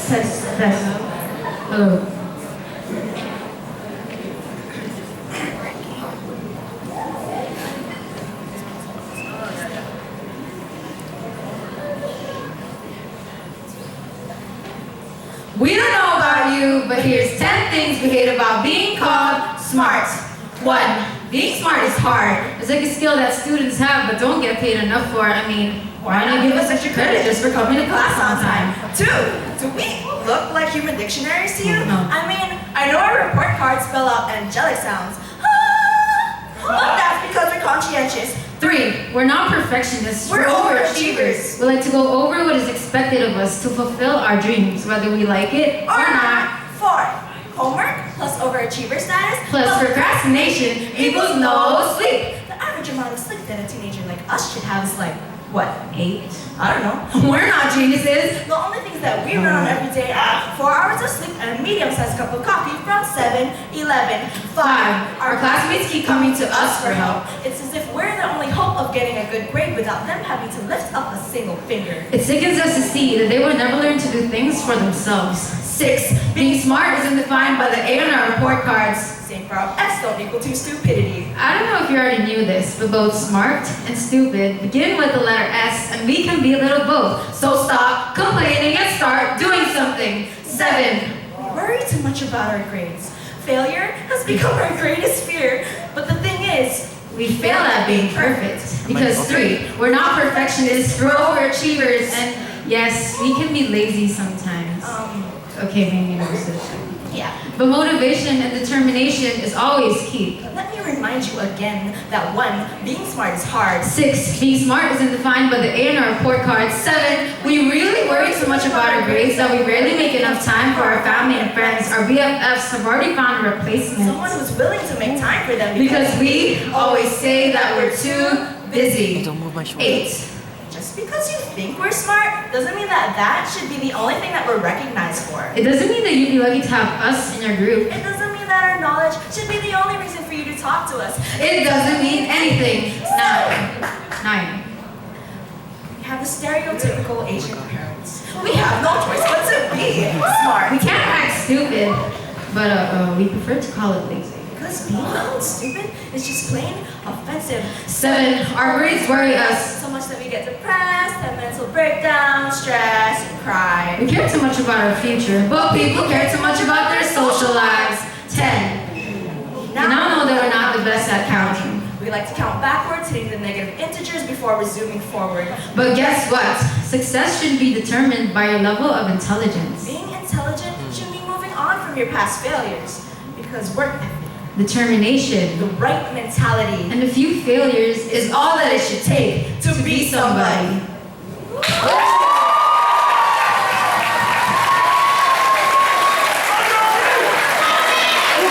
Test. Hello. We don't know about you, but here's 10 things we hate about being called smart. 1. Being smart is hard. It's like a skill that students have but don't get paid enough for. I mean, why not give us extra credit just for coming to class on time? 2. Do we look like human dictionaries to you? No. I mean, I know our report cards spell out angelic sounds. But that's because we're conscientious. 3. We're not perfectionists. We're overachievers. We like to go over what is expected of us to fulfill our dreams, whether we like it or not. 4. Homework plus overaachiever status Plus procrastination equals no sleep. The average amount of sleep that a teenager like us should have is like, what, 8? I don't know. We're not geniuses. The only things that we run on every day are 4 hours of sleep and a medium-sized cup of coffee from 7-Eleven. 5. Our classmates keep coming to us for help. It's as if we're the only hope of getting a good grade without them having to lift up a single finger. It sickens us to see that they will never learn to do things for themselves. 6. Being smart isn't defined by the A on our report cards. Same for our S don't equal to stupidity. I don't know if you already knew this, but both smart and stupid begin with the letter S, and we can be a little both. So stop complaining and start doing something. 7. We worry too much about our grades. Failure has become our greatest fear. But the thing is, We fail at being perfect. Because 3, we're not perfectionists, we're overachievers, and yes, we can be lazy sometimes. Okay, maybe no decision. Yeah. But motivation and determination is always key. Let me remind you again that 1, being smart is hard. 6, being smart isn't defined by the A on our report card. 7, we really worry so much about our grades that we rarely make enough time for our family and friends. Our BFFs have already found a replacement. Someone who's willing to make time for them Because we always say that we're too busy. 8. Just because you think we're smart doesn't mean that that should be the only thing that we're recognized for. It doesn't mean that you'd be lucky to have us in your group. It doesn't mean that our knowledge should be the only reason for you to talk to us. It doesn't mean anything. 9. We have the stereotypical Asian parents. We have no choice but to be smart. We can't act stupid, but we prefer to call it lazy. Because being called stupid is just plain offensive. 7, our grades worry us. So much that we get depressed, have mental breakdown, stress, and cry. We care too much about our future, but people care too much about their social lives. 10. We now know that we're not the best at counting. We like to count backwards, hitting the negative integers before resuming forward. But guess what? Success should be determined by your level of intelligence. Being intelligent should mean moving on from your past failures. Because work ethic, Determination, the right mentality, and a few failures is all that it should take to be somebody.